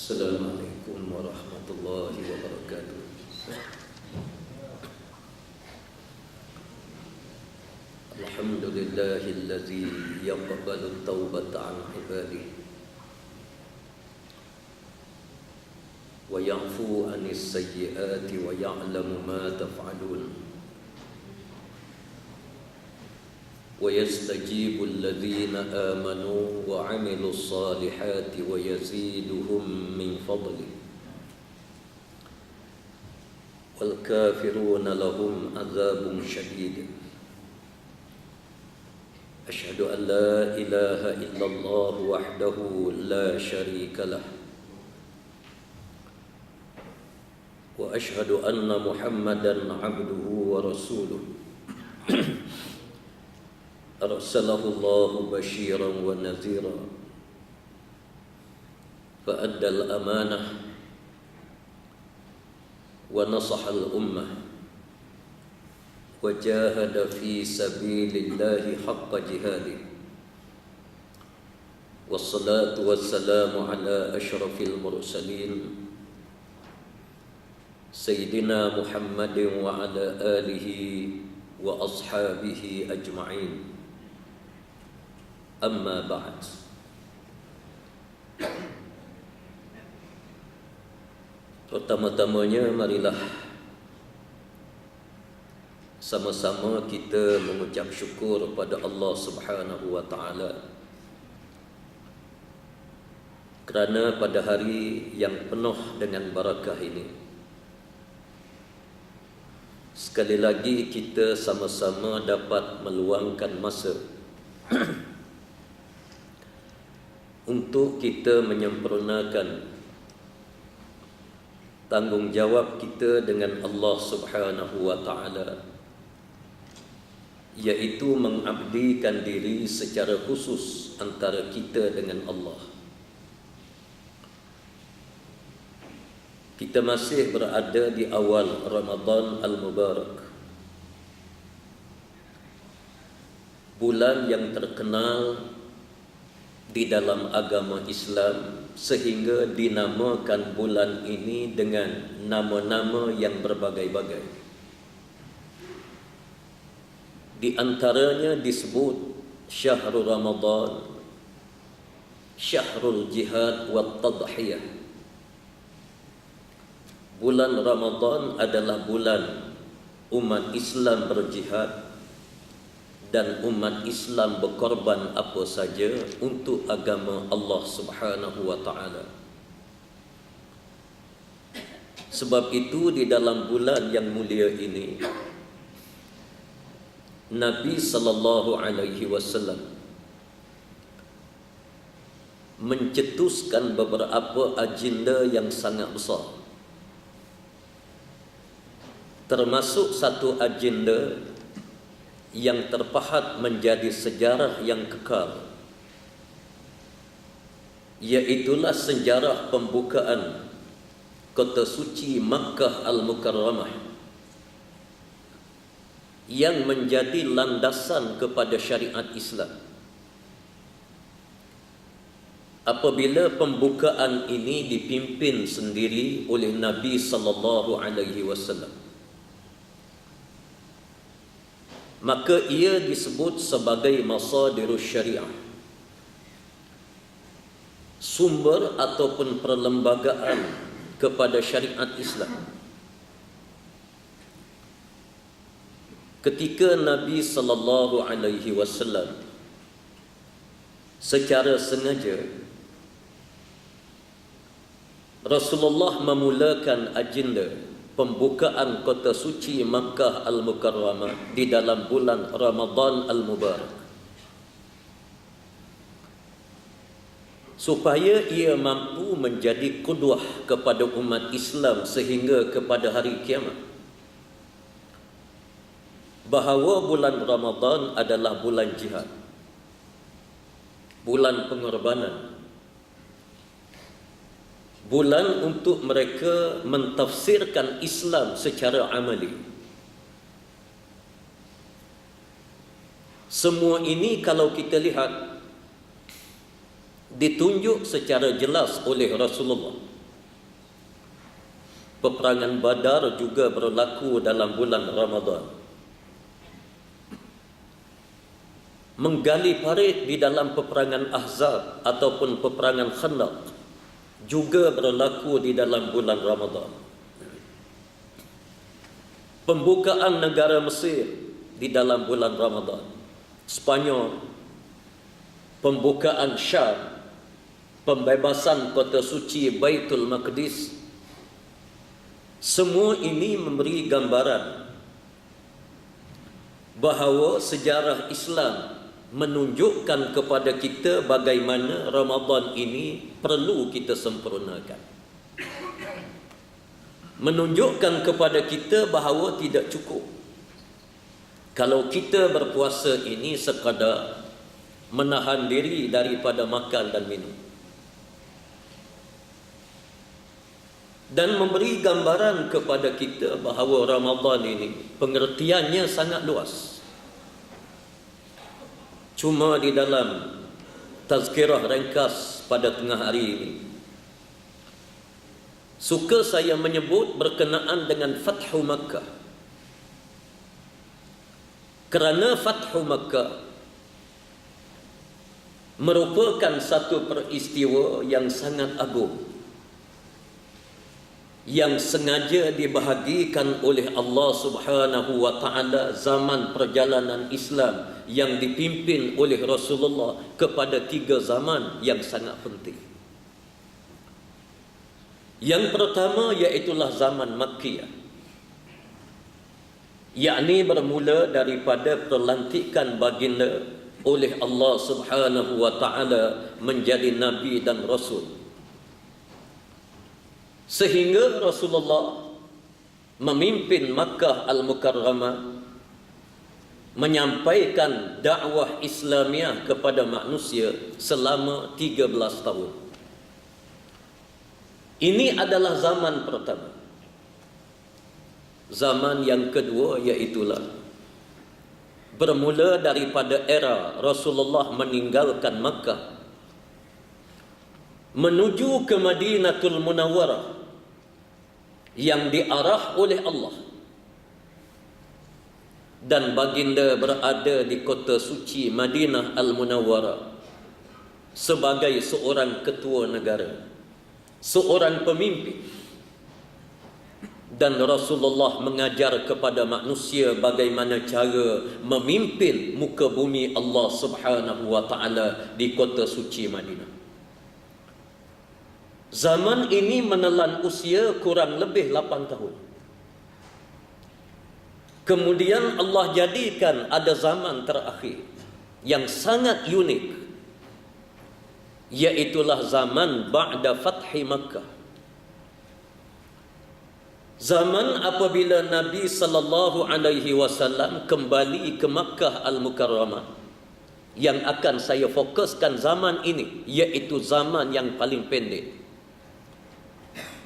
Assalamualaikum warahmatullahi wabarakatuh. Alhamdulillahillazi yaqbalu taubata an ibadihi wa ya'fu anis sayyiati wa ya'lamu ma taf'alun wa yastajibu alladhina amanu wa 'amilus salihati wa yaziduhum min fadlihi wal kafiruna lahum 'adzabun syadid. Asyhadu an la ilaha illallah wahdahu la syarika lah wa asyhadu anna Muhammadan 'abduhu wa rasuluh. Arsalahu Allahu basyiran wa nadhira fa addal amanah wa nasaha al ummah wa jahada fi sabilillahi haqqa jihadih. Wassalatu wassalamu ala asyrafil mursalin Sayyidina Muhammadin wa ala alihi wa ashabihi ajma'in. Amma ba'd. Pertama-tamanya marilah sama-sama kita mengucap syukur pada Allah Subhanahu wa taala kerana pada hari yang penuh dengan barakah ini sekali lagi kita sama-sama dapat meluangkan masa untuk kita menyempurnakan tanggungjawab kita dengan Allah Subhanahu wa taala, iaitu mengabdikan diri secara khusus antara kita dengan Allah. Kita masih berada di awal Ramadan Al-Mubarak, bulan yang terkenal di dalam agama Islam sehingga dinamakan bulan ini dengan nama-nama yang berbagai-bagai. Di antaranya disebut Syahrul Ramadan, Syahrul Jihad wa Tadhiyah. Bulan Ramadan adalah bulan umat Islam berjihad dan umat Islam berkorban apa saja untuk agama Allah Subhanahu wa taala. Sebab itu di dalam bulan yang mulia ini Nabi sallallahu alaihi wasallam mencetuskan beberapa agenda yang sangat besar. Termasuk satu agenda yang terpahat menjadi sejarah yang kekal, iaitulah sejarah pembukaan kota suci Makkah Al-Mukarramah yang menjadi landasan kepada syariat Islam. Apabila pembukaan ini dipimpin sendiri oleh Nabi sallallahu alaihi wasallam, maka ia disebut sebagai masadirus syariah, sumber ataupun perlembagaan kepada syariat Islam. Ketika Nabi sallallahu alaihi wasallam secara sengaja Rasulullah memulakan agenda pembukaan kota suci Makkah Al-Mukarramah di dalam bulan Ramadan Al-Mubarak, supaya ia mampu menjadi qudwah kepada umat Islam sehingga kepada hari kiamat, bahawa bulan Ramadan adalah bulan jihad, bulan pengorbanan, bulan untuk mereka mentafsirkan Islam secara amali. Semua ini kalau kita lihat ditunjuk secara jelas oleh Rasulullah peperangan Badar juga berlaku dalam bulan Ramadan. Menggali parit di dalam peperangan Ahzab ataupun peperangan Khandaq juga berlaku di dalam bulan Ramadan. Pembukaan negara Mesir di dalam bulan Ramadan. Spanyol, pembukaan Syam, pembebasan kota suci Baitul Maqdis. Semua ini memberi gambaran bahawa sejarah Islam menunjukkan kepada kita bagaimana Ramadan ini perlu kita sempurnakan. Menunjukkan kepada kita bahawa tidak cukup kalau kita berpuasa ini sekadar menahan diri daripada makan dan minum. Dan memberi gambaran kepada kita bahawa Ramadan ini pengertiannya sangat luas. Cuma di dalam tazkirah ringkas pada tengah hari ini, suka saya menyebut berkenaan dengan Fathu Makkah. Kerana Fathu Makkah merupakan satu peristiwa yang sangat agung, yang sengaja dibahagikan oleh Allah Subhanahu wa taala zaman perjalanan Islam yang dipimpin oleh Rasulullah kepada 3 zaman yang sangat penting. Yang pertama iaitulah zaman Makkiyah, yakni bermula daripada pelantikan baginda oleh Allah Subhanahu wa taala menjadi nabi dan rasul, sehingga Rasulullah memimpin Makkah Al-Mukarramah menyampaikan dakwah Islamiah kepada manusia selama 13 tahun. Ini adalah zaman pertama. Zaman yang kedua iaitulah bermula daripada era Rasulullah meninggalkan Makkah menuju ke Madinatul Munawwarah yang diarah oleh Allah, dan baginda berada di kota suci Madinah Al-Munawwarah sebagai seorang ketua negara, seorang pemimpin. Dan Rasulullah mengajar kepada manusia bagaimana cara memimpin muka bumi Allah Subhanahu wa taala di kota suci Madinah. Zaman ini menelan usia kurang lebih 8 tahun. Kemudian Allah jadikan ada zaman terakhir yang sangat unik, iaitulah zaman ba'da Fathi Makkah. Zaman apabila Nabi sallallahu alaihi wasallam kembali ke Makkah Al-Mukarramah. Yang akan saya fokuskan zaman ini, iaitu zaman yang paling pendek,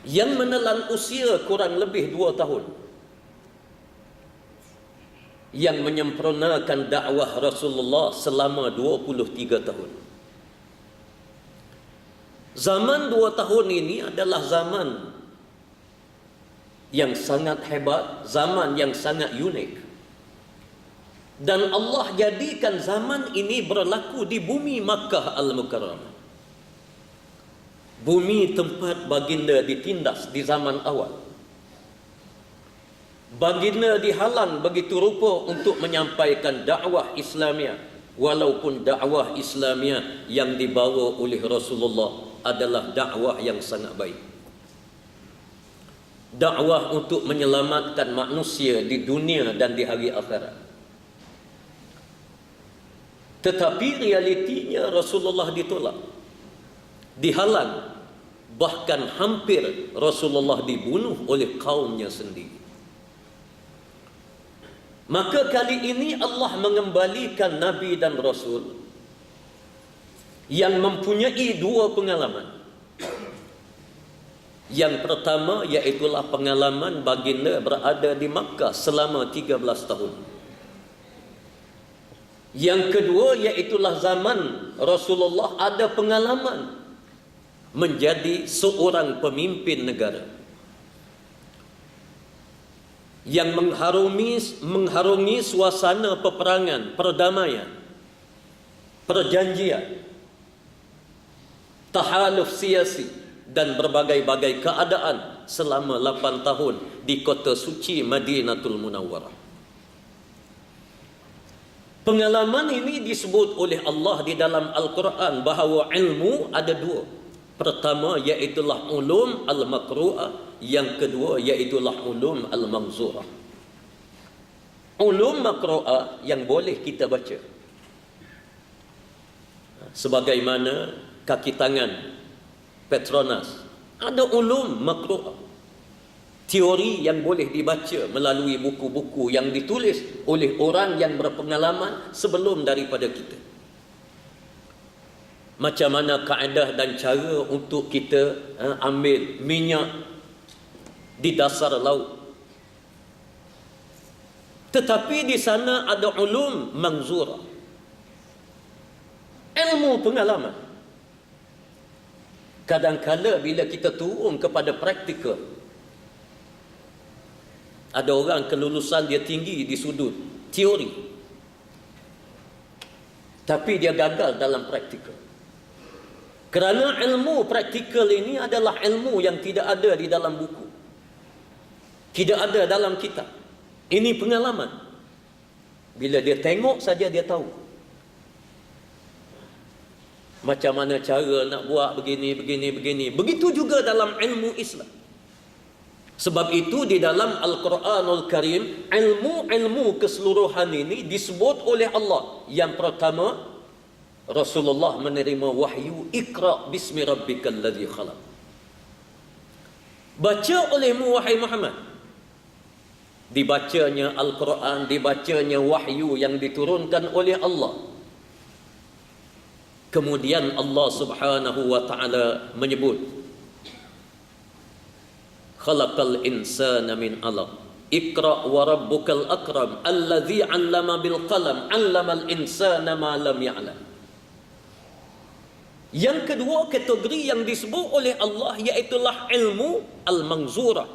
yang menelan usia kurang lebih 2 tahun, yang menyempurnakan dakwah Rasulullah selama 23 tahun. Zaman 2 tahun ini adalah zaman yang sangat hebat, zaman yang sangat unik. Dan Allah jadikan zaman ini berlaku di bumi Makkah Al-Mukarramah, bumi tempat baginda ditindas di zaman awal. Baginda dihalang begitu rupa untuk menyampaikan dakwah Islamiah, walaupun dakwah Islamiah yang dibawa oleh Rasulullah adalah dakwah yang sangat baik, dakwah untuk menyelamatkan manusia di dunia dan di hari akhirat. Tetapi realitinya Rasulullah ditolak, dihalang, bahkan hampir Rasulullah dibunuh oleh kaumnya sendiri. Maka kali ini Allah mengembalikan Nabi dan Rasul yang mempunyai 2 pengalaman. Yang pertama iaitulah pengalaman baginda berada di Makkah selama 13 tahun. Yang kedua iaitulah zaman Rasulullah ada pengalaman menjadi seorang pemimpin negara. yang mengharungi suasana peperangan, perdamaian, perjanjian, tahaluf siasi dan berbagai-bagai keadaan selama 8 tahun di kota suci Madinatul Munawwarah. Pengalaman ini disebut oleh Allah di dalam Al-Quran bahawa ilmu ada dua. Pertama iaitulah ulum al-makru'ah, yang kedua iaitulah ulum al-manzurah. Ulum makru'ah yang boleh kita baca, sebagaimana kaki tangan, Petronas. Ada ulum makru'ah, teori yang boleh dibaca melalui buku-buku yang ditulis oleh orang yang berpengalaman sebelum daripada kita. Macam mana kaedah dan cara untuk kita ambil minyak di dasar laut. Tetapi di sana ada ulum manzurah, ilmu pengalaman. Kadang-kadang bila kita turun kepada praktikal, ada orang kelulusan dia tinggi di sudut teori, tapi dia gagal dalam praktikal. Kerana ilmu praktikal ini adalah ilmu yang tidak ada di dalam buku, tidak ada dalam kitab. Ini pengalaman. Bila dia tengok saja dia tahu macam mana cara nak buat begini. Begitu juga dalam ilmu Islam. Sebab itu di dalam Al-Quranul Karim, ilmu-ilmu keseluruhan ini disebut oleh Allah. Yang pertama, Rasulullah menerima wahyu, Iqra bismi rabbikal ladzi khalaq. Baca olehmu wahai Muhammad. Dibacanya Al-Quran, dibacanya wahyu yang diturunkan oleh Allah. Kemudian Allah Subhanahu wa taala menyebut, Khalaqal insana min 'alaq. Iqra wa rabbukal akram alladzi 'allama bil qalam 'allamal insana ma lam ya'lam. Yang kedua kategori yang disebut oleh Allah iaitulah ilmu al-manzurah,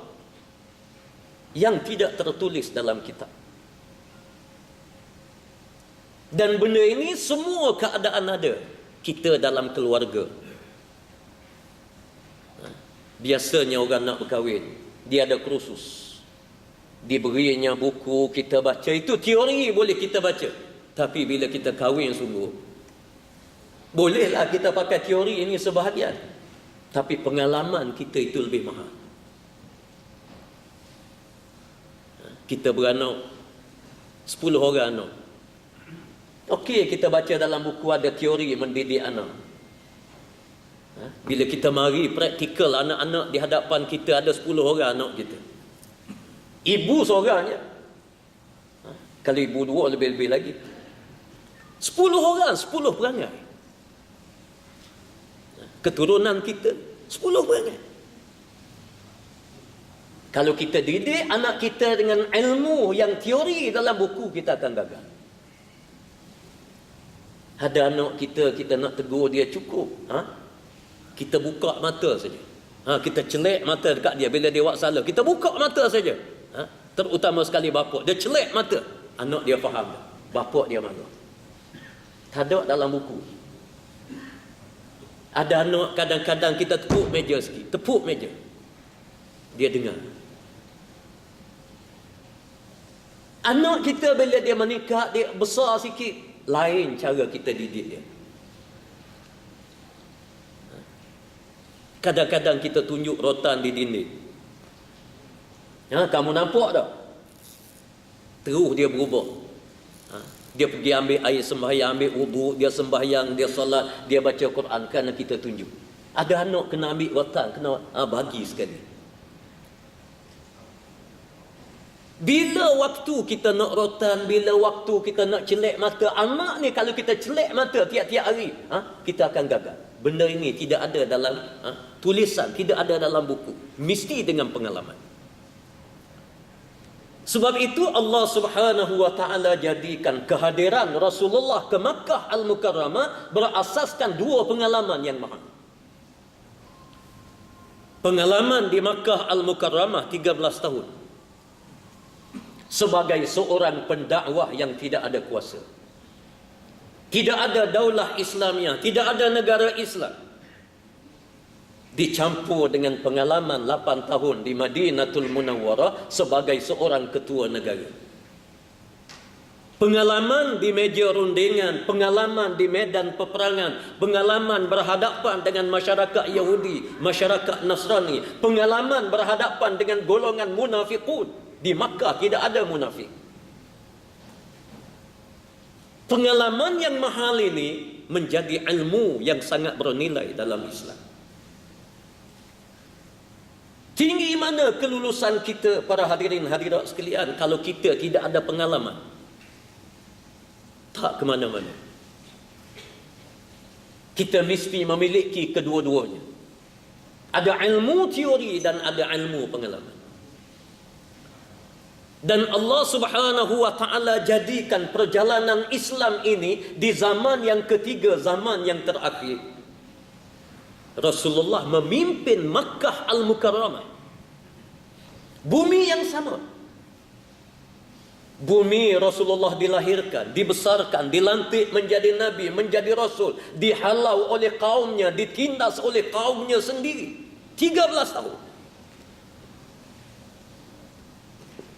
yang tidak tertulis dalam kitab. Dan benda ini semua keadaan ada. Kita dalam keluarga, biasanya orang nak berkahwin, dia ada kursus, diberinya buku, kita baca. Itu teori boleh kita baca. Tapi bila kita kahwin sungguh, bolehlah kita pakai teori ini sebahagian, tapi pengalaman kita itu lebih mahal. Kita beranak 10 orang anak. Okey, kita baca dalam buku ada teori mendidik anak. Bila kita mari praktikal anak-anak di hadapan kita, ada 10 orang anak kita. Ibu seorang je. Kalau ibu dua lebih-lebih lagi. 10 orang, 10 perangai. Keturunan kita 10 perangai. Kalau kita didik anak kita dengan ilmu yang teori dalam buku, kita akan gagal. Ada anak kita nak tegur dia cukup. Kita buka mata saja. Kita celek mata dekat dia bila dia buat salah. Kita buka mata saja. Terutama sekali bapa. Dia celek mata. Anak dia faham. Bapa dia marah. Tak ada dalam buku. Ada anak kadang-kadang kita tepuk meja sikit. Tepuk meja. Dia dengar. Anak kita bila dia menikah, dia besar sikit, lain cara kita didik dia. Kadang-kadang kita tunjuk rotan di dinding. Kamu nampak tak? Terus dia berubah. Dia pergi ambil air sembahyang, ambil wudu, dia sembahyang, dia solat, dia baca Quran, kerana kita tunjuk. Ada anak kena ambil rotan, kena bagi sekali. Bila waktu kita nak rotan, bila waktu kita nak celek mata, anak ni kalau kita celek mata tiap-tiap hari, kita akan gagal. Benda ini tidak ada dalam tulisan, tidak ada dalam buku. Mesti dengan pengalaman. Sebab itu Allah Subhanahu wa taala jadikan kehadiran Rasulullah ke Makkah Al-Mukarramah berasaskan dua pengalaman yang mahal. Pengalaman di Makkah Al-Mukarramah 13 tahun. sebagai seorang pendakwah yang tidak ada kuasa. Tidak ada daulah Islamiah, tidak ada negara Islam. Dicampur dengan pengalaman 8 tahun di Madinatul Munawwarah sebagai seorang ketua negara. Pengalaman di meja rundingan, pengalaman di medan peperangan, pengalaman berhadapan dengan masyarakat Yahudi, masyarakat Nasrani, pengalaman berhadapan dengan golongan munafiqun. Di Makkah tidak ada munafik. Pengalaman yang mahal ini menjadi ilmu yang sangat bernilai dalam Islam. Tinggi mana kelulusan kita para hadirin hadirat sekalian kalau kita tidak ada pengalaman? Tak ke mana-mana. Kita mesti memiliki kedua-duanya. Ada ilmu teori dan ada ilmu pengalaman. Dan Allah Subhanahu wa taala jadikan perjalanan Islam ini di zaman yang ketiga, zaman yang terakhir. Rasulullah memimpin Makkah Al-Mukarramah. Bumi yang sama. Bumi Rasulullah dilahirkan, dibesarkan, dilantik menjadi nabi, menjadi rasul, dihalau oleh kaumnya, ditindas oleh kaumnya sendiri. 13 tahun.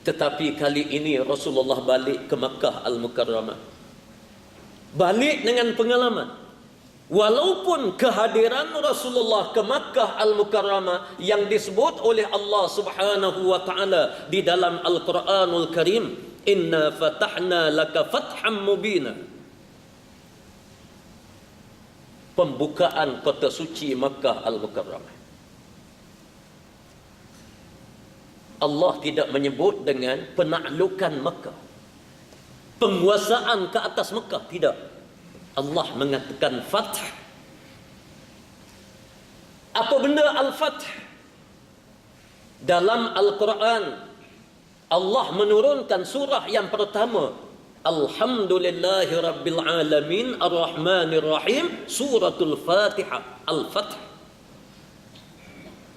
Tetapi kali ini Rasulullah balik ke Makkah Al-Mukarramah. Balik dengan pengalaman. Walaupun kehadiran Rasulullah ke Makkah Al-Mukarramah yang disebut oleh Allah Subhanahu wa taala di dalam Al-Quranul Karim, inna fatahna laka fatham mubina. Pembukaan kota suci Makkah Al-Mukarramah. Allah tidak menyebut dengan penaklukan Makkah, penguasaan ke atas Makkah, tidak. Allah mengatakan fath. Apa benda al-fath? Dalam Al-Quran Allah menurunkan surah yang pertama, Alhamdulillahi Rabbil Alamin Ar-Rahmanir Rahim, suratul Fatihah, Al-Fath.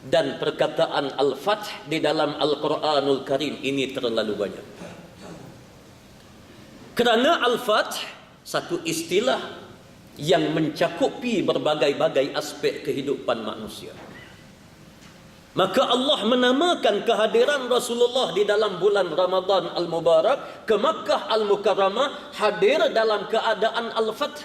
Dan perkataan Al-Fath di dalam Al-Quranul Karim ini terlalu banyak. Kerana Al-Fath satu istilah yang mencakupi berbagai-bagai aspek kehidupan manusia. Maka Allah menamakan kehadiran Rasulullah di dalam bulan Ramadan Al-Mubarak ke Makkah Al-Mukarramah hadir dalam keadaan Al-Fath.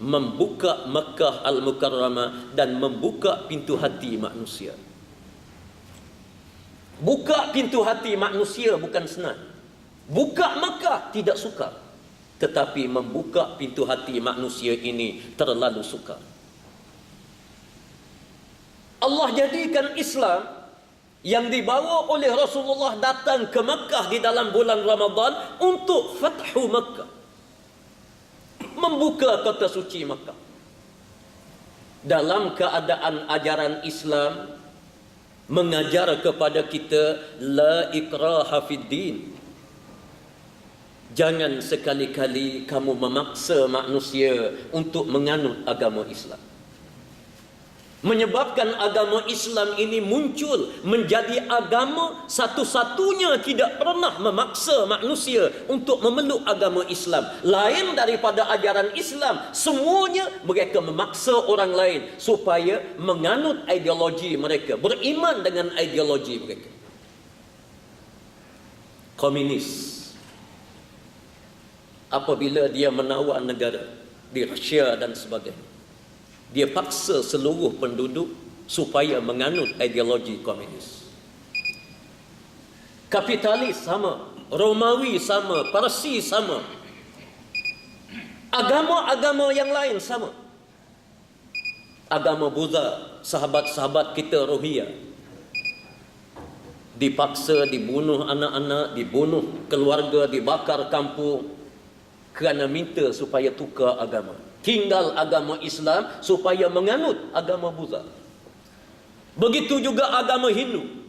Membuka Makkah Al-Mukarramah dan membuka pintu hati manusia. Buka pintu hati manusia bukan senang. Buka Makkah tidak sukar. Tetapi membuka pintu hati manusia ini terlalu sukar. Allah jadikan Islam yang dibawa oleh Rasulullah datang ke Makkah di dalam bulan Ramadan untuk Fathu Makkah, membuka kota suci Makkah. Dalam keadaan ajaran Islam mengajar kepada kita la ikraha fid din. Jangan sekali-kali kamu memaksa manusia untuk menganut agama Islam. Menyebabkan agama Islam ini muncul menjadi agama satu-satunya tidak pernah memaksa manusia untuk memeluk agama Islam. Lain daripada ajaran Islam, semuanya mereka memaksa orang lain supaya menganut ideologi mereka, beriman dengan ideologi mereka. Komunis, apabila dia menawar negara di Rusia dan sebagainya, dia paksa seluruh penduduk supaya menganut ideologi komunis. Kapitalis sama, Romawi sama, Parsi sama, agama-agama yang lain sama. Agama Buddha, sahabat-sahabat kita Rohingya dipaksa dibunuh anak-anak, dibunuh keluarga, dibakar kampung kerana minta supaya tukar agama, tinggal agama Islam supaya menganut agama Buddha. Begitu juga agama Hindu.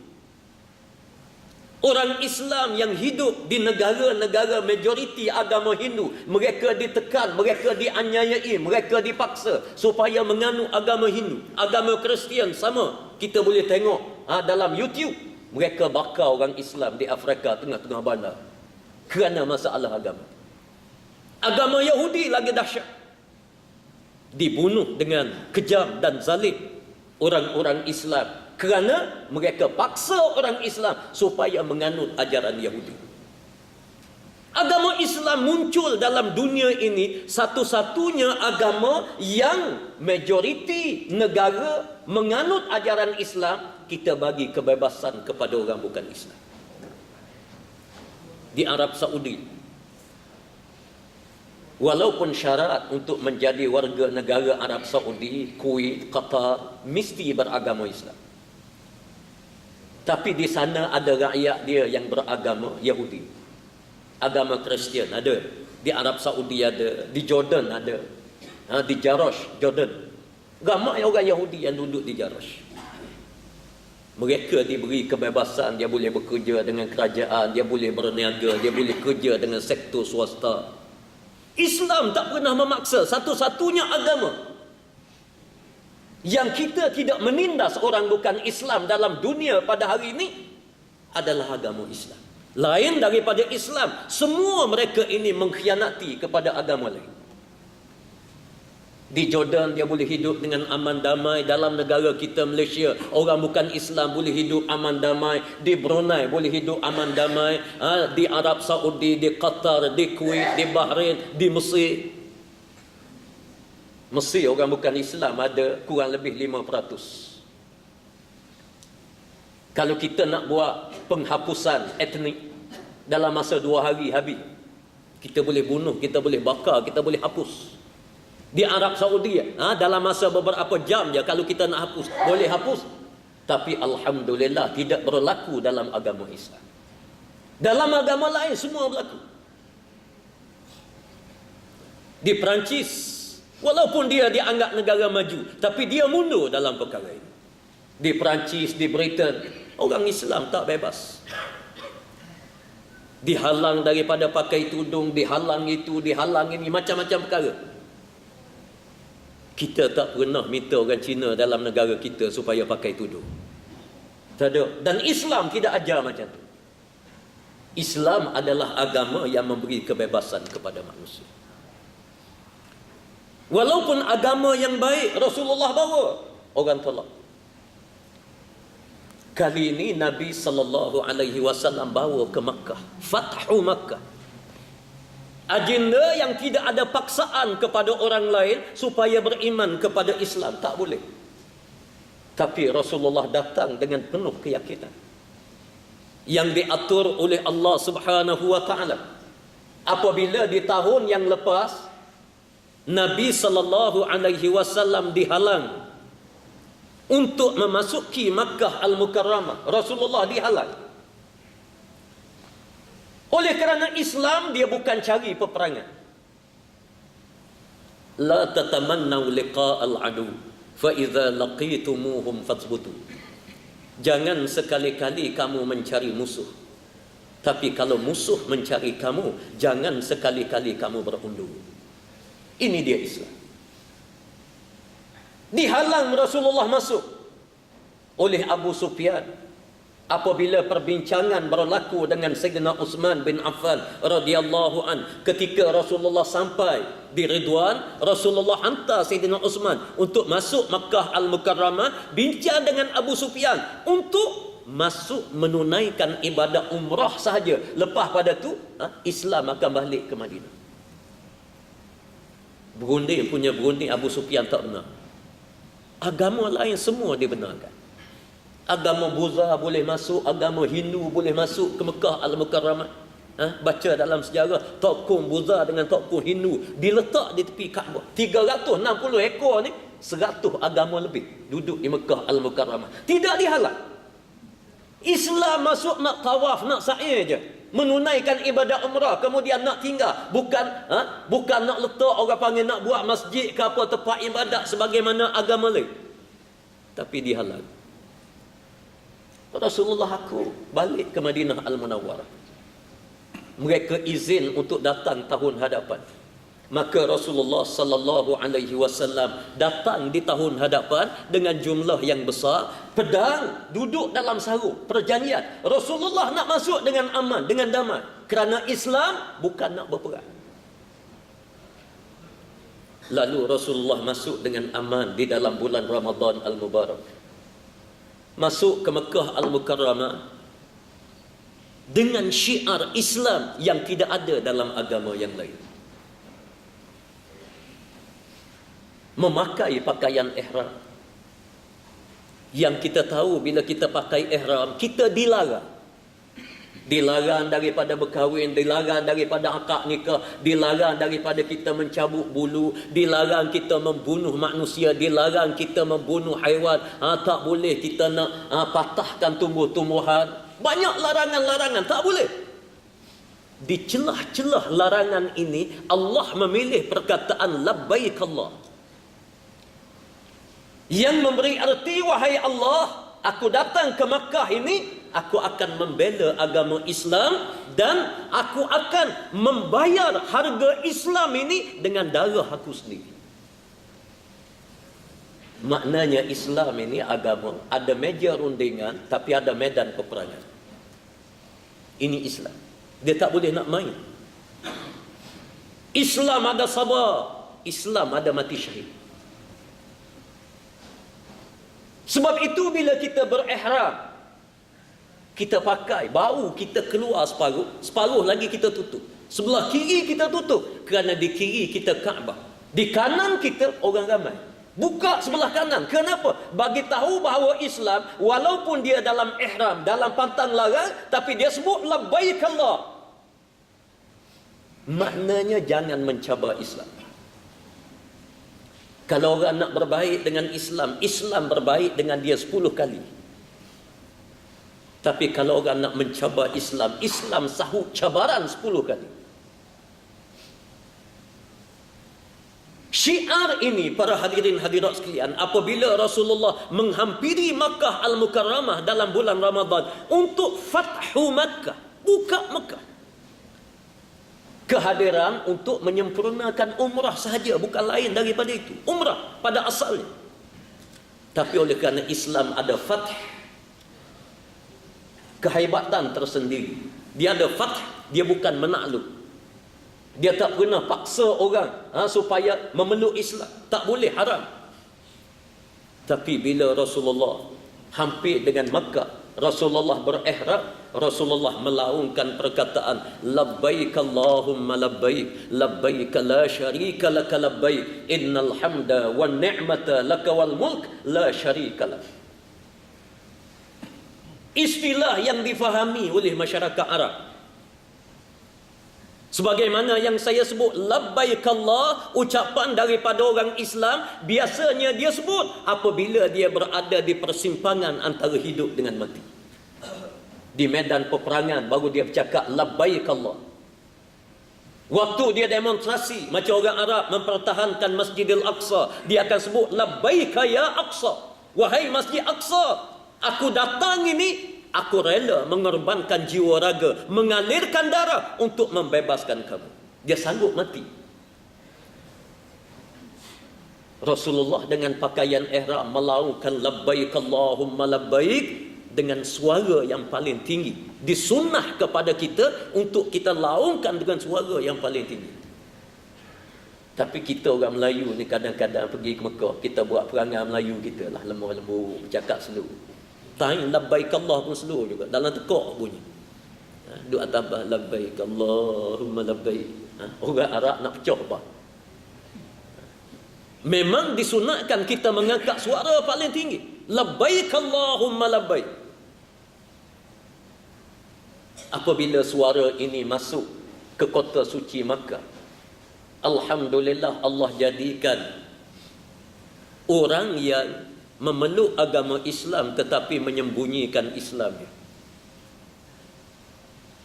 Orang Islam yang hidup di negara-negara majoriti agama Hindu, mereka ditekan, mereka dianiayai, mereka dipaksa supaya menganut agama Hindu. Agama Kristian sama. Kita boleh tengok dalam YouTube mereka bakar orang Islam di Afrika tengah-tengah bandar kerana masalah agama. Agama Yahudi lagi dahsyat, dibunuh dengan kejam dan zalim orang-orang Islam kerana mereka paksa orang Islam supaya menganut ajaran Yahudi. Agama Islam muncul dalam dunia ini satu-satunya agama yang majoriti negara menganut ajaran Islam. Kita bagi kebebasan kepada orang bukan Islam. Di Arab Saudi, walaupun syarat untuk menjadi warga negara Arab Saudi, Kuwait, Qatar, mesti beragama Islam. Tapi di sana ada rakyat dia yang beragama Yahudi. Agama Kristian ada. Di Arab Saudi ada. Di Jordan ada. Di Jarash, Jordan. Ramai orang Yahudi yang duduk di Jarash. Mereka diberi kebebasan. Dia boleh bekerja dengan kerajaan. Dia boleh berniaga. Dia boleh kerja dengan sektor swasta. Islam tak pernah memaksa. Satu-satunya agama yang kita tidak menindas orang bukan Islam dalam dunia pada hari ini adalah agama Islam. Lain daripada Islam, semua mereka ini mengkhianati kepada agama lain. Di Jordan dia boleh hidup dengan aman damai. Dalam negara kita Malaysia, orang bukan Islam boleh hidup aman damai. Di Brunei boleh hidup aman damai. Di Arab Saudi, di Qatar, di Kuwait, di Bahrain, di Mesir. Mesir orang bukan Islam ada kurang lebih 5%. Kalau kita nak buat penghapusan etnik dalam masa 2 hari habis. Kita boleh bunuh, kita boleh bakar, kita boleh hapus. Di Arab Saudi dalam masa beberapa jam je kalau kita nak hapus, boleh hapus. Tapi alhamdulillah tidak berlaku dalam agama Islam. Dalam agama lain semua berlaku. Di Perancis, walaupun dia dianggap negara maju, tapi dia mundur dalam perkara ini. Di Perancis, di Britain, orang Islam tak bebas. Dihalang daripada pakai tudung, dihalang itu, dihalang ini, macam-macam perkara. Kita tak pernah minta orang Cina dalam negara kita supaya pakai tudung. Tak ada. Dan Islam tidak ajar macam tu. Islam adalah agama yang memberi kebebasan kepada manusia. Walaupun agama yang baik Rasulullah bawa, orang tolak. Kali ini Nabi SAW bawa ke Makkah, Fathu Makkah. Agenda yang tidak ada paksaan kepada orang lain supaya beriman kepada Islam, tak boleh. Tapi Rasulullah datang dengan penuh keyakinan yang diatur oleh Allah Subhanahu wa taala. Apabila di tahun yang lepas Nabi SAW dihalang untuk memasuki Makkah Al-Mukarramah, Rasulullah dihalang. Oleh kerana Islam dia bukan cari peperangan. La tatamannaw liqa'al adu fa idza laqitumuhum fathbutu. Jangan sekali-kali kamu mencari musuh. Tapi kalau musuh mencari kamu, jangan sekali-kali kamu berundur. Ini dia Islam. Dihalang Rasulullah masuk oleh Abu Sufyan apabila perbincangan berlaku dengan Sayyidina Uthman bin Affan radhiyallahu an. Ketika Rasulullah sampai di Ridwan, Rasulullah hantar Sayyidina Uthman untuk masuk Makkah Al-Mukarramah, bincang dengan Abu Sufyan untuk masuk menunaikan ibadah umrah sahaja. Lepas pada tu Islam akan balik ke Madinah. Berunding punya berunding, Abu Sufyan tak benar. Agama lain semua dibenarkan. Agama Buddha boleh masuk, agama Hindu boleh masuk ke Mekah Al-Mukarramah. Baca dalam sejarah, tokong Buddha dengan tokong Hindu diletak di tepi Kaabah. 360 ekor ni, 100 agama lebih duduk di Mekah Al-Mukarramah. Tidak dihalang. Islam masuk nak tawaf, nak sa'i je, menunaikan ibadah umrah, kemudian nak tinggal. Bukan nak letak, orang panggil nak buat masjid ke apa, tempat ibadat sebagaimana agama lain. Tapi dihalang. Rasulullah aku balik ke Madinah Al-Munawwarah. Mereka izin untuk datang tahun hadapan. Maka Rasulullah sallallahu alaihi wasallam datang di tahun hadapan dengan jumlah yang besar, pedang duduk dalam sarung perjanjian. Rasulullah nak masuk dengan aman, dengan damai, kerana Islam bukan nak berperang. Lalu Rasulullah masuk dengan aman di dalam bulan Ramadan Al-Mubarak. Masuk ke Mekah Al-Mukarramah dengan syiar Islam yang tidak ada dalam agama yang lain. Memakai pakaian ihram. Yang kita tahu bila kita pakai ihram, kita dilarang. Dilarang daripada berkahwin, dilarang daripada akad nikah, dilarang daripada kita mencabut bulu, dilarang kita membunuh manusia, dilarang kita membunuh haiwan. Tak boleh kita nak patahkan tumbuh-tumbuhan. Banyak larangan-larangan, tak boleh. Di celah-celah larangan ini, Allah memilih perkataan labbaik Allah, yang memberi arti, wahai Allah, aku datang ke Makkah ini, aku akan membela agama Islam dan aku akan membayar harga Islam ini dengan darah aku sendiri. Maknanya Islam ini agama, ada meja rundingan tapi ada medan peperangan. Ini Islam. Dia tak boleh nak main. Islam ada sabar, Islam ada mati syahid. Sebab itu bila kita berihram, kita pakai, bau kita keluar separuh, separuh lagi kita tutup. Sebelah kiri kita tutup, kerana di kiri kita Kaabah. Di kanan kita orang ramai. Buka sebelah kanan. Kenapa? Bagi tahu bahawa Islam, walaupun dia dalam ihram, dalam pantang larang, tapi dia sebut labbaik Allah. Maknanya jangan mencabar Islam. Kalau orang nak berbaik dengan Islam, Islam berbaik dengan dia 10 kali. Tapi kalau orang nak mencabar Islam, Islam sahut cabaran 10 kali. Syiar ini, para hadirin hadirat sekalian, apabila Rasulullah menghampiri Makkah Al-Mukarramah dalam bulan Ramadan untuk Fathu Makkah, buka Makkah, kehadiran untuk menyempurnakan umrah sahaja, bukan lain daripada itu. Umrah pada asalnya. Tapi oleh kerana Islam ada fath, kehebatan tersendiri. Dia ada fath, dia bukan menakluk. Dia tak pernah paksa orang supaya memeluk Islam. Tak boleh, haram. Tapi bila Rasulullah hampir dengan Makkah, Rasulullah berihram, Rasulullah melaungkan perkataan labbaik Allahumma labbaik, labbaik la syarika laka labbaik, innal hamda wan ni'mata laka wal mulk la syarika lak. Istilah yang difahami oleh masyarakat Arab. Sebagaimana yang saya sebut, labbaik Allah, ucapan daripada orang Islam, biasanya dia sebut apabila dia berada di persimpangan antara hidup dengan mati. Di medan peperangan baru dia bercakap labbaik Allah. Waktu dia demonstrasi macam orang Arab mempertahankan Masjidil Aqsa, dia akan sebut labbaik ya Aqsa, wahai Masjid Aqsa, aku datang ini, aku rela mengorbankan jiwa raga, mengalirkan darah untuk membebaskan kamu. Dia sanggup mati. Rasulullah dengan pakaian ihram melaungkan labbaik Allahumma labbaik dengan suara yang paling tinggi. Disunnah kepada kita untuk kita laungkan dengan suara yang paling tinggi. Tapi kita orang Melayu ni kadang-kadang pergi ke Mekah, kita buat perangai Melayu kita lah, lemah-lembut, bercakap slow. Tain labbaik Allah pun slow juga, dalam tekak bunyi. Duk atabah labbaik Allahumma labbaik. Orang Arab nak pecah apa? Memang disunatkan kita mengangkat suara paling tinggi. Labbaik Allahumma labbaik. Apabila suara ini masuk ke kota suci Makkah, alhamdulillah Allah jadikan orang yang memeluk agama Islam tetapi menyembunyikan Islamnya.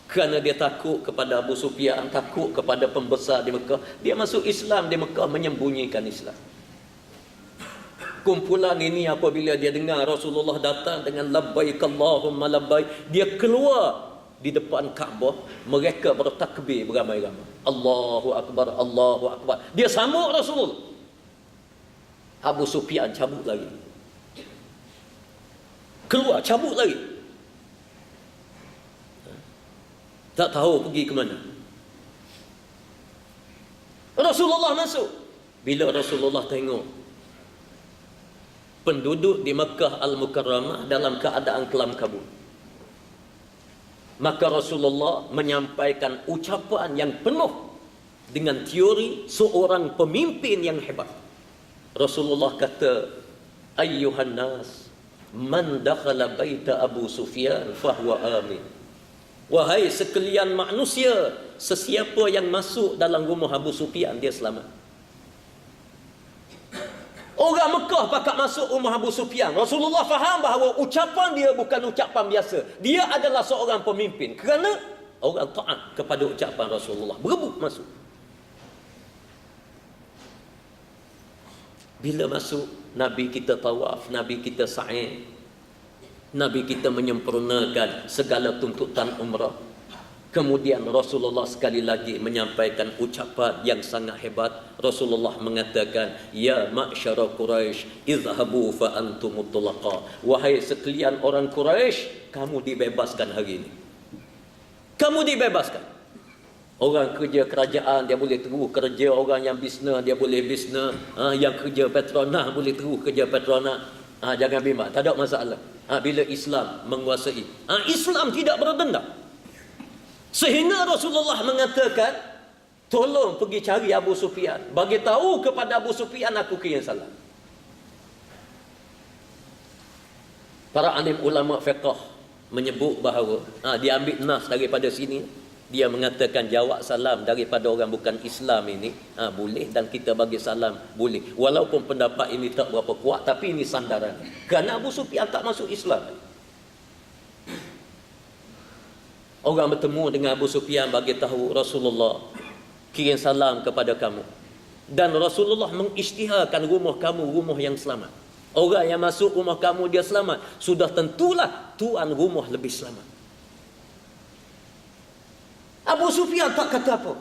Kerana dia takut kepada Abu Sufyan, takut kepada pembesar di Mekah, dia masuk Islam di Mekah menyembunyikan Islam. Kumpulan ini apabila dia dengar Rasulullah datang dengan labbaik Allahumma labbaik, dia keluar di depan Kaabah, mereka bertakbir beramai-ramai. Allahu Akbar, Allahu Akbar. Dia sambut Rasulullah. Abu Sufyan cabut lagi. Keluar, cabut lagi. Tak tahu pergi ke mana. Rasulullah masuk. Bila Rasulullah tengok penduduk di Makkah Al-Mukarramah dalam keadaan kelam kabut, maka Rasulullah menyampaikan ucapan yang penuh dengan teori seorang pemimpin yang hebat. Rasulullah kata, ayyuhan nas, man dakhala baita Abu Sufyan fahuwa amin. Wahai sekalian manusia, sesiapa yang masuk dalam rumah Abu Sufyan, dia selamat. Orang Mekah pakat masuk rumah Abu Sufyan. Rasulullah faham bahawa ucapan dia bukan ucapan biasa. Dia adalah seorang pemimpin. Kerana orang taat kepada ucapan Rasulullah, berebut masuk. Bila masuk, Nabi kita tawaf, Nabi kita sa'i, Nabi kita menyempurnakan segala tuntutan umrah. Kemudian Rasulullah sekali lagi menyampaikan ucapan yang sangat hebat. Rasulullah mengatakan, ya ma'syara Quraisy, izhabu fa antum mutlaqa. Wahai sekalian orang Quraisy, kamu dibebaskan hari ini. Kamu dibebaskan. Orang kerja kerajaan dia boleh terus kerja, orang yang bisnes dia boleh bisnes, yang kerja Petronas boleh terus kerja Petronas. Jangan bimbang, tak ada masalah. Bila Islam menguasai, Islam tidak berdendam. Sehingga Rasulullah mengatakan, tolong pergi cari Abu Sufyan, bagi tahu kepada Abu Sufyan aku kirim salam. Para alim ulama fiqh menyebut bahawa dia ambil nas daripada sini. Dia mengatakan jawab salam daripada orang bukan Islam ini boleh, dan kita bagi salam boleh. Walaupun pendapat ini tak berapa kuat, tapi ini sandaran. Kerana Abu Sufyan tak masuk Islam. Orang bertemu dengan Abu Sufyan bagi tahu Rasulullah kirim salam kepada kamu. Dan Rasulullah mengisytiharkan rumah kamu rumah yang selamat. Orang yang masuk rumah kamu dia selamat, sudah tentulah tuan rumah lebih selamat. Abu Sufyan tak kata apa.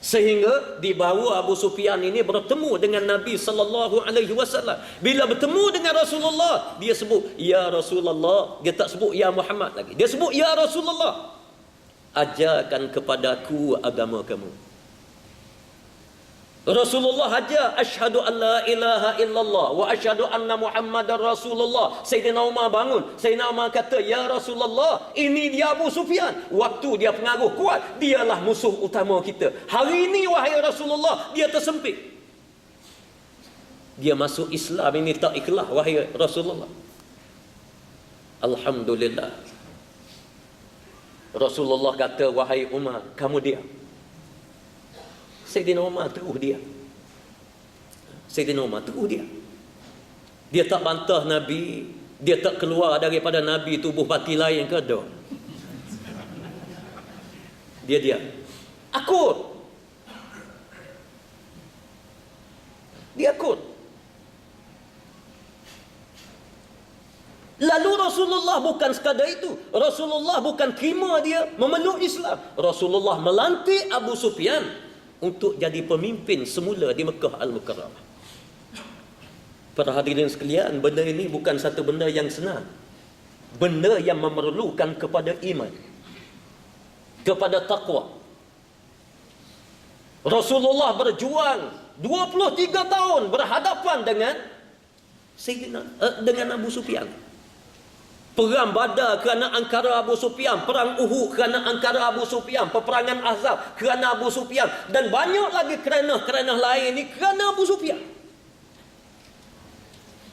Sehingga dibawa Abu Sufyan ini bertemu dengan Nabi sallallahu alaihi wasallam. Bila bertemu dengan Rasulullah, dia sebut ya Rasulullah, dia tak sebut ya Muhammad lagi. Dia sebut ya Rasulullah. Ajarkan kepadaku agama kamu. Rasulullah ajar asyhadu an la ilaha illallah wa asyhadu anna Muhammadar Rasulullah. Sayyidina Umar bangun. Sayyidina Umar kata, ya Rasulullah, ini dia Abu Sufyan. Waktu dia pengaruh kuat, dialah musuh utama kita. Hari ini wahai Rasulullah, dia tersempit. Dia masuk Islam ini tak ikhlas wahai Rasulullah. Alhamdulillah. Rasulullah kata, wahai Umar, kamu diam. Sayyidina Umar terus diam. Sayyidina Umar terus diam. Dia tak bantah Nabi, dia tak keluar daripada Nabi tubuh parti lain ke ada. Dia diam. Akur. Dia akur. Lalu Rasulullah bukan sekadar itu. Rasulullah bukan terima dia memeluk Islam. Rasulullah melantik Abu Sufyan untuk jadi pemimpin semula di Makkah Al-Mukarramah. Para hadirin sekalian, benda ini bukan satu benda yang senang. Benda yang memerlukan kepada iman, kepada taqwa. Rasulullah berjuang 23 tahun berhadapan dengan dengan Abu Sufyan. Perang Badar kerana angkara Abu Sufyan, perang Uhud kerana angkara Abu Sufyan, peperangan Ahzab kerana Abu Sufyan, dan banyak lagi kerana lain ni kerana Abu Sufyan.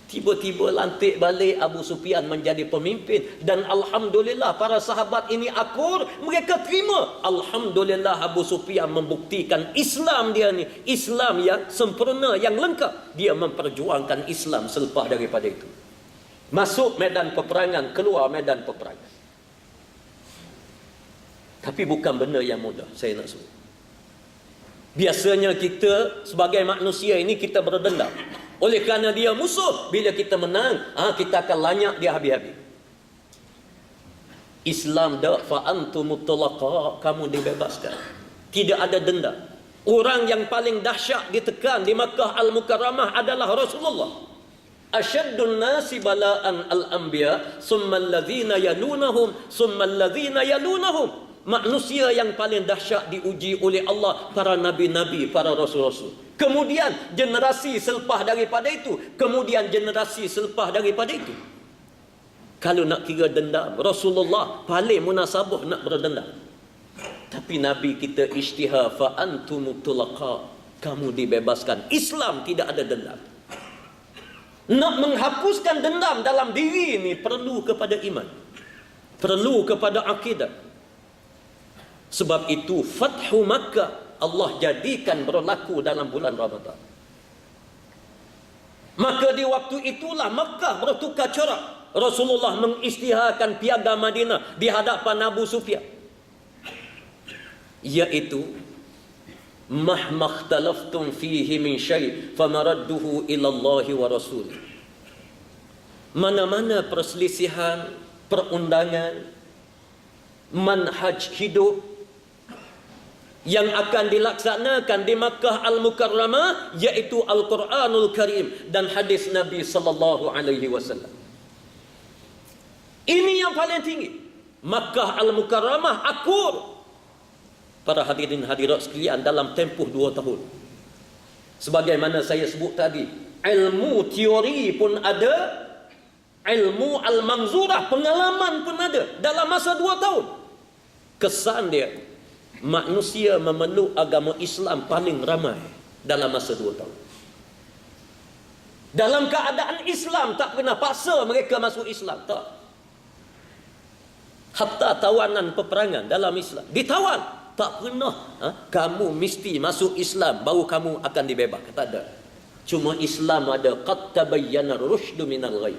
Tiba-tiba lantik balik Abu Sufyan menjadi pemimpin, dan alhamdulillah para sahabat ini akur, mereka terima. Alhamdulillah Abu Sufyan membuktikan Islam dia ni Islam yang sempurna, yang lengkap. Dia memperjuangkan Islam selepas daripada itu. Masuk medan peperangan, keluar medan peperangan. Tapi bukan benda yang mudah, saya nak sebut. Biasanya kita sebagai manusia ini kita berdendam. Oleh kerana dia musuh, bila kita menang, kita akan lanyak dia habis-habis. Islam dak fa antum mutlaqa, kamu dibebaskan. Tidak ada denda. Orang yang paling dahsyat ditekan di Makkah Al-Mukarramah adalah Rasulullah. Asyaddun nasi bala'an al-anbiya, summa alladhina yalunahum, summa alladhina yalunahum. Manusia yang paling dahsyat diuji oleh Allah para nabi-nabi, para rasul-rasul. Kemudian generasi selepas daripada itu, kemudian generasi selepas daripada itu. Kalau nak kira dendam, Rasulullah paling munasabah nak berdendam. Tapi Nabi kita ijtihad, fa antum mutlaqa, kamu dibebaskan. Islam tidak ada dendam. Nak menghapuskan dendam dalam diri ini perlu kepada iman, perlu kepada akidah. Sebab itu Fathu Makkah Allah jadikan berlaku dalam bulan Ramadan. Maka di waktu itulah Makkah bertukar corak. Rasulullah mengisytiharkan piagam Madinah di hadapan Abu Sufyan, iaitu mahmakhtalaftum fihi min syai' famaradduhu ila Allahi wa Rasul. Mana-mana perselisihan, perundangan, manhaj hidup yang akan dilaksanakan di Makkah Al-Mukarramah, iaitu Al-Quranul Karim dan hadis Nabi sallallahu alaihi wasallam. Ini yang paling tinggi. Makkah Al-Mukarramah akur, para hadirin hadirat sekalian, dalam tempoh 2 tahun. Sebagaimana saya sebut tadi, ilmu teori pun ada, ilmu al-manzurah, pengalaman pun ada dalam masa 2 tahun. Kesan dia, manusia memeluk agama Islam paling ramai dalam masa 2 tahun. Dalam keadaan Islam tak pernah paksa mereka masuk Islam, tak. Hatta tawanan peperangan dalam Islam ditawan, tak pernah kamu mesti masuk Islam baru kamu akan dibebaskan, tak ada. Cuma Islam ada qad tabayyana rusydu minal ghayy.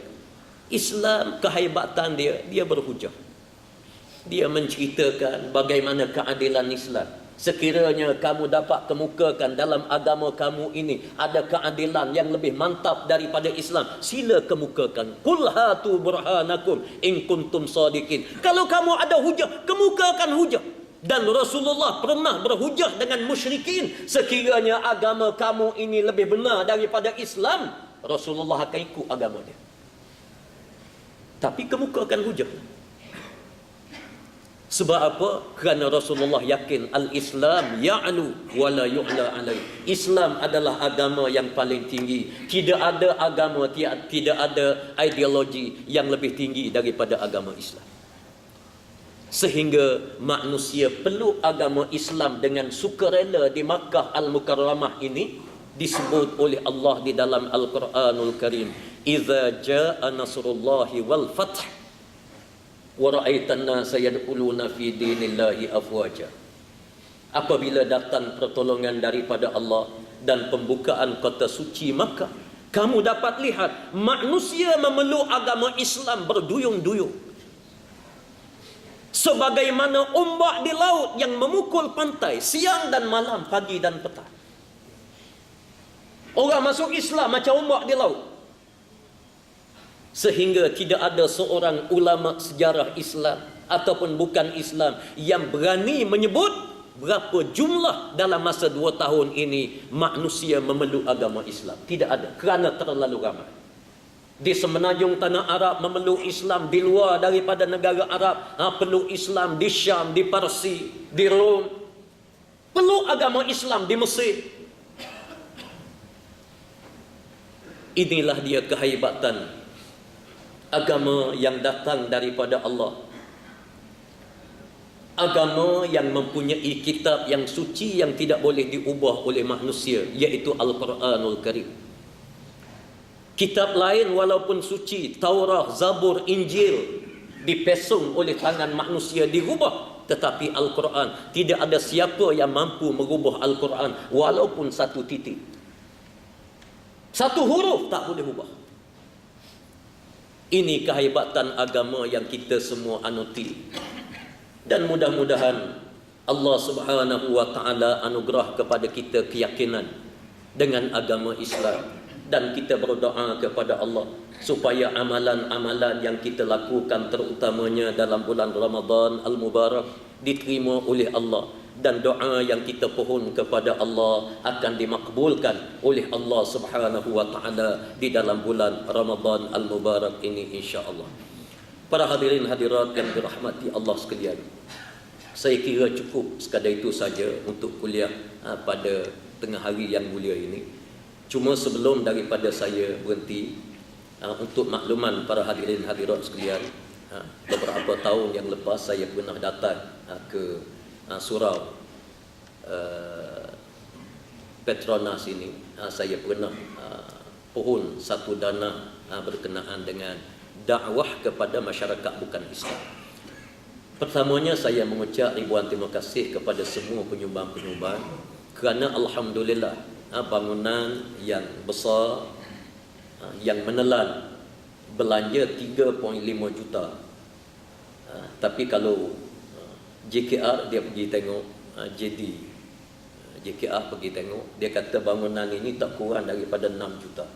Islam kehebatan dia berhujah. Dia menceritakan bagaimana keadilan Islam. Sekiranya kamu dapat kemukakan dalam agama kamu ini ada keadilan yang lebih mantap daripada Islam, sila kemukakan. Qul hatu burhanakum in kuntum sadiqin. Kalau kamu ada hujah, kemukakan hujah. Dan Rasulullah pernah berhujah dengan musyrikin. Sekiranya agama kamu ini lebih benar daripada Islam, Rasulullah akan ikut agama dia. Tapi kemukakan hujah. Sebab apa? Kerana Rasulullah yakin al-Islam ya'lu wa la yu'la alai. Islam adalah agama yang paling tinggi. Tidak ada agama, tidak ada ideologi yang lebih tinggi daripada agama Islam. Sehingga manusia peluk agama Islam dengan sukarela di Makkah Al-Mukarramah ini disebut oleh Allah di dalam Al-Quranul Karim, "Idza jaa nasrullahi wal fath wa ra'aitan nasa yadkhuluna fi dinillahi afwaja." Apabila datang pertolongan daripada Allah dan pembukaan kota suci Makkah, kamu dapat lihat manusia memeluk agama Islam berduyun-duyun. Sebagaimana ombak di laut yang memukul pantai siang dan malam, pagi dan petang. Orang masuk Islam macam ombak di laut. Sehingga tidak ada seorang ulama sejarah Islam ataupun bukan Islam yang berani menyebut berapa jumlah dalam masa 2 tahun ini manusia memeluk agama Islam. Tidak ada, kerana terlalu ramai. Di semenanjung tanah Arab memeluk Islam, di luar daripada negara Arab peluk Islam, di Syam, di Parsi, di Rom, peluk agama Islam di Mesir. Inilah dia kehebatan agama yang datang daripada Allah. Agama yang mempunyai kitab yang suci yang tidak boleh diubah oleh manusia, iaitu Al-Quranul Karim. Kitab lain walaupun suci, Taurat, Zabur, Injil, dipesong oleh tangan manusia, dirubah. Tetapi Al-Quran, tidak ada siapa yang mampu merubah Al-Quran walaupun satu titik. Satu huruf tak boleh ubah. Ini kehebatan agama yang kita semua anuti. Dan mudah-mudahan Allah Subhanahu wa ta'ala anugerah kepada kita keyakinan dengan agama Islam. dan kita berdoa kepada Allah supaya amalan-amalan yang kita lakukan terutamanya dalam bulan Ramadan al-Mubarak diterima oleh Allah, dan doa yang kita pohon kepada Allah akan dimakbulkan oleh Allah Subhanahu wa taala di dalam bulan Ramadan al-Mubarak ini insya-Allah. Para hadirin hadirat yang dirahmati Allah sekalian, saya kira cukup sekadar itu saja untuk kuliah pada tengah hari yang mulia ini. Cuma sebelum daripada saya berhenti, untuk makluman para hadirin hadirat sekalian, beberapa tahun yang lepas saya pernah datang ke surau Petronas ini. Saya pernah pohon satu dana berkenaan dengan dakwah kepada masyarakat bukan Islam. Pertamanya saya mengucap ribuan terima kasih kepada semua penyumbang-penyumbang, kerana alhamdulillah bangunan yang besar yang menelan belanja 3.5 juta. Tapi kalau JKR dia pergi tengok, JKR pergi tengok, dia kata bangunan ini tak kurang daripada 6 juta.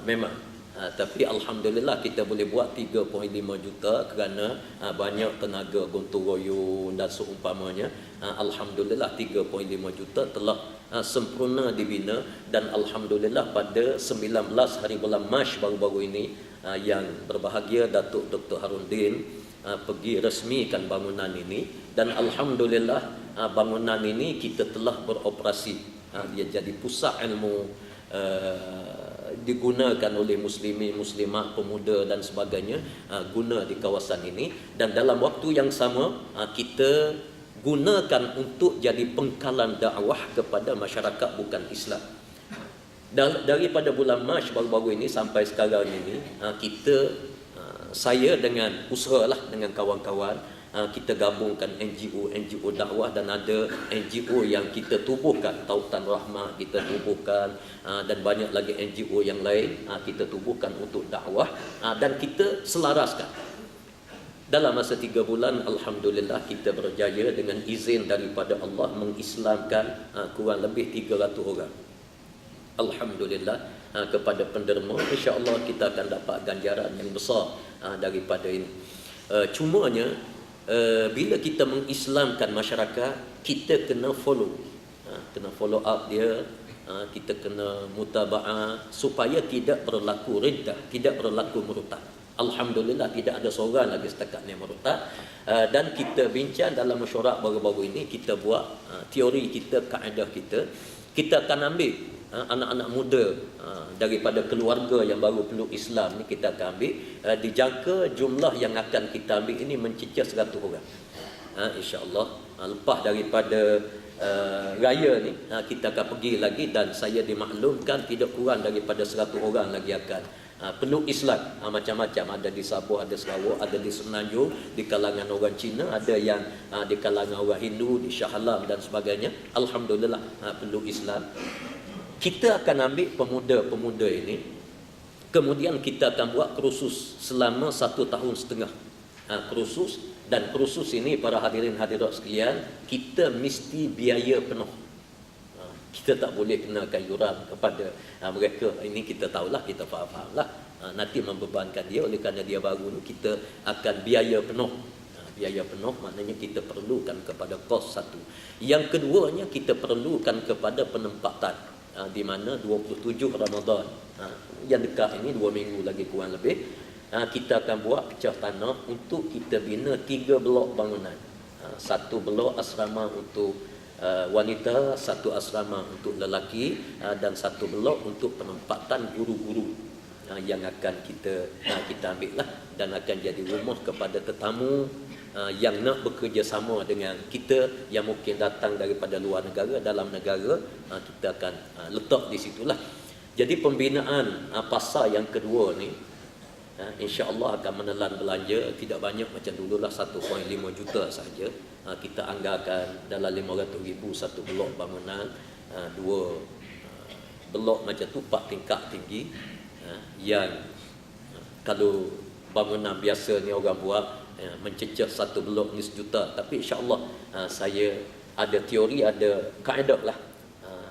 Memang, tapi alhamdulillah kita boleh buat 3.5 juta kerana banyak tenaga gotong royong dan seumpamanya. Alhamdulillah 3.5 juta telah sempurna dibina, dan alhamdulillah pada 19 hari bulan Mac baru-baru ini yang berbahagia Datuk Dr. Harudin pergi resmikan bangunan ini, dan alhamdulillah bangunan ini kita telah beroperasi. Dia jadi pusat ilmu, digunakan oleh muslimin, muslimat, pemuda dan sebagainya guna di kawasan ini, dan dalam waktu yang sama kita gunakan untuk jadi pengkalan dakwah kepada masyarakat bukan Islam. Daripada bulan Mac baru-baru ini sampai sekarang ini, saya dengan usahalah dengan kawan-kawan, kita gabungkan NGO dakwah, dan ada NGO yang kita tubuhkan, Tautan Rahmah kita tubuhkan, dan banyak lagi NGO yang lain kita tubuhkan untuk dakwah, dan kita selaraskan. Dalam masa 3 bulan alhamdulillah kita berjaya dengan izin daripada Allah mengislamkan kurang lebih 300 orang. Alhamdulillah kepada penderma, insya-Allah kita akan dapat ganjaran yang besar daripada ini. Cumanya bila kita mengislamkan masyarakat, kita kena follow up dia, kita kena mutaba'ah supaya tidak berlaku riddah, tidak berlaku murtad. Alhamdulillah tidak ada seorang lagi setakat ni murtad. Dan kita bincang dalam mesyuarat baru-baru ini, kita buat teori kita, kaedah kita. Kita akan ambil anak-anak muda daripada keluarga yang baru peluk Islam ni, kita akan ambil, dijangka jumlah yang akan kita ambil ini mencecah 100 orang. InsyaAllah lepas daripada raya ni kita akan pergi lagi, dan saya dimaklumkan tidak kurang daripada 100 orang lagi akan peluk Islam. Macam-macam, ada di Sabah, ada Sarawak, ada di Semenanjung, di kalangan orang Cina, ada yang di kalangan orang Hindu, di Shah Alam dan sebagainya. Alhamdulillah peluk Islam. Kita akan ambil pemuda-pemuda ini, kemudian kita akan buat kursus selama 1 tahun setengah. Kursus, dan kursus ini para hadirin hadirat sekalian, kita mesti biaya penuh. Kita tak boleh kenakan yuran kepada mereka. Ini kita tahulah, kita faham-fahamlah. Nanti membebankan dia, oleh kerana dia baru ni, kita akan biaya penuh. Biaya penuh maknanya kita perlukan kepada kos satu. Yang keduanya, kita perlukan kepada penempatan, di mana 27 Ramadan yang dekat ini, 2 minggu lagi kurang lebih, kita akan buat pecah tanah untuk kita bina 3 blok bangunan. 1 blok asrama untuk wanita, 1 asrama untuk lelaki, dan 1 blok untuk penempatan guru-guru yang akan kita ambil lah, dan akan jadi rumah kepada tetamu yang nak bekerjasama dengan kita, yang mungkin datang daripada luar negara, dalam negara, kita akan letak di situlah. Jadi pembinaan pasar yang kedua ni, insya-Allah akan menelan belanja tidak banyak macam dululah, 1.5 juta saja. Kita anggarkan dalam 500,000 satu blok bangunan, 2 blok macam tu, 4 tingkat tinggi, yang kalau bangunan biasa ni orang buat mencecah 1 blok ni 1 juta. Tapi insya-Allah saya ada teori, ada kaedah lah.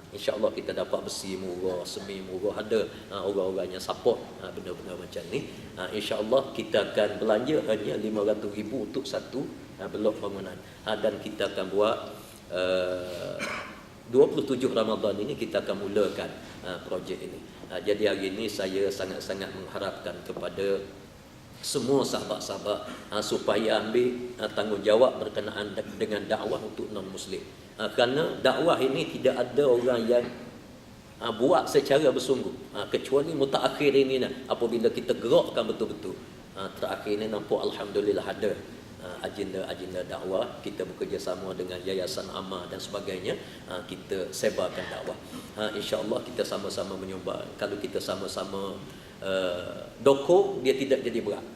InsyaAllah kita dapat besi murah, semi murah, ada orang-orang yang support benda-benda macam ni. InsyaAllah kita akan belanja hanya RM500,000 untuk satu blok bangunan. Dan kita akan buat 27 Ramadan ini kita akan mulakan projek ini. Jadi hari ini saya sangat-sangat mengharapkan kepada semua sahabat-sahabat supaya ambil tanggungjawab berkenaan dengan dakwah untuk non-Muslim. Kerana dakwah ini tidak ada orang yang buat secara bersungguh, kecuali mutaakhir ini apabila kita gerakkan betul-betul. Terakhir ini nampak alhamdulillah ada agenda dakwah, kita bekerjasama dengan Yayasan Amal dan sebagainya, kita sebarkan dakwah. InsyaAllah kita sama-sama menyumbang. Kalau kita sama-sama dokong, dia tidak jadi berat.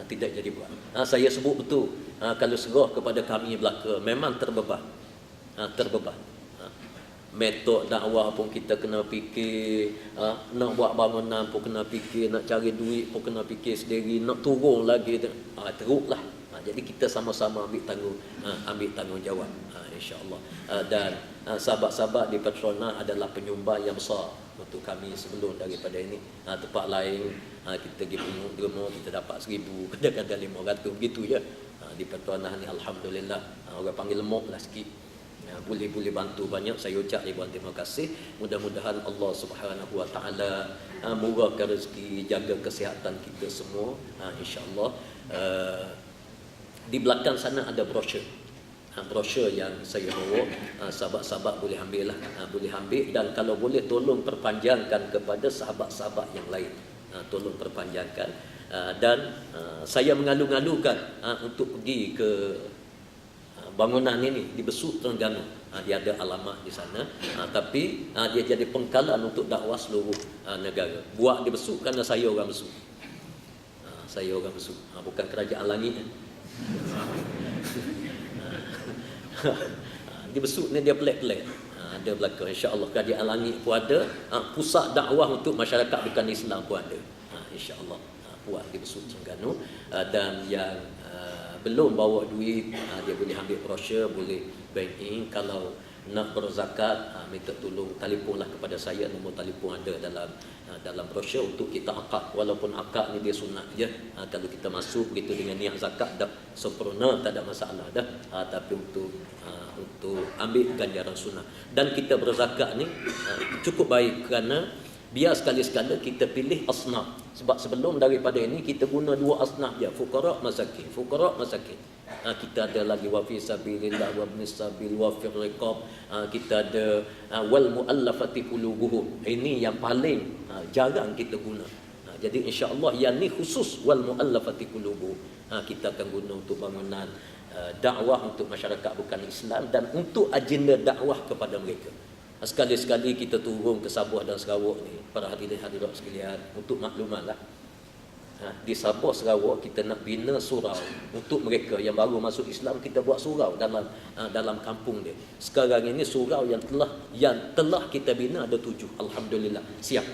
Tidak jadi berat. Saya sebut betul, kalau serah kepada kami belaka memang terbeban. Metod dakwah pun kita kena fikir, nak buat bangunan pun kena fikir, nak cari duit pun kena fikir sendiri, nak turun lagi teruklah. Jadi kita sama-sama ambil tanggungjawab, insya-Allah. Dan sahabat-sahabat di Petronas adalah penyumbang yang besar untuk kami sebelum daripada ini. Tempat lain kita pergi pungut derma, kita dapat 1,000, kadang-kadang 500 begitu je. Di Petronas ni alhamdulillah, orang panggil lemok lah sikit. Boleh bantu banyak. Saya ucap ribuan terima kasih. Mudah-mudahan Allah Subhanahu Wa Taala murahkan rezeki, jaga kesihatan kita semua, insya-Allah. Di belakang sana ada brosur. Brosur yang saya bawa, sahabat-sahabat boleh ambil lah, boleh ambil, dan kalau boleh tolong perpanjangkan kepada sahabat-sahabat yang lain. Tolong perpanjangkan. Dan saya mengalu-alukan untuk pergi ke bangunan ini di Besut, Terengganu. Dia ada alamat di sana, tapi dia jadi pengkalan untuk dakwah seluruh negara. Buat di Besut kerana saya orang Besut. Saya orang Besut, bukan kerajaan langit. Di Besut ni dia pelik-pelik. Ada belakang, insya-Allah kerajaan langit pun ada, pusat dakwah untuk masyarakat bukan Islam pun ada, insya-Allah. Buat di Besut, Terengganu. Dan yang belum bawa duit, dia boleh ambil brosur, boleh banking. Kalau nak berzakat, minta tolong telefonlah kepada saya, nombor telefon ada dalam brosur untuk kita akad. Walaupun akad ni dia sunat je, kalau kita masuk begitu dengan niat zakat dah sempurna, tak ada masalah dah. Tapi untuk ambil ganjaran sunnah dan kita berzakat ni cukup baik, kerana biar sekali-sekala kita pilih asnaf. Sebab sebelum daripada ini kita guna 2 asnaf je, fuqara masakin. Kita ada lagi wa fi sabilillah, wa ibnis sabil, wa fi riqab. Kita ada wal muallafati qulubuhum. Ini yang paling jarang kita guna. Jadi insya-Allah yang ni khusus wal muallafati qulubuhum. Kita akan guna untuk bangunan dakwah untuk masyarakat bukan Islam dan untuk agenda dakwah kepada mereka. Sekali-sekali kita turun ke Sabah dan Sarawak ni, para hadirin-hadirat sekalian, untuk maklumatlah. Di Sabah Sarawak kita nak bina surau untuk mereka yang baru masuk Islam. Kita buat surau dalam kampung dia. Sekarang ini surau yang telah kita bina ada 7. Alhamdulillah, siap.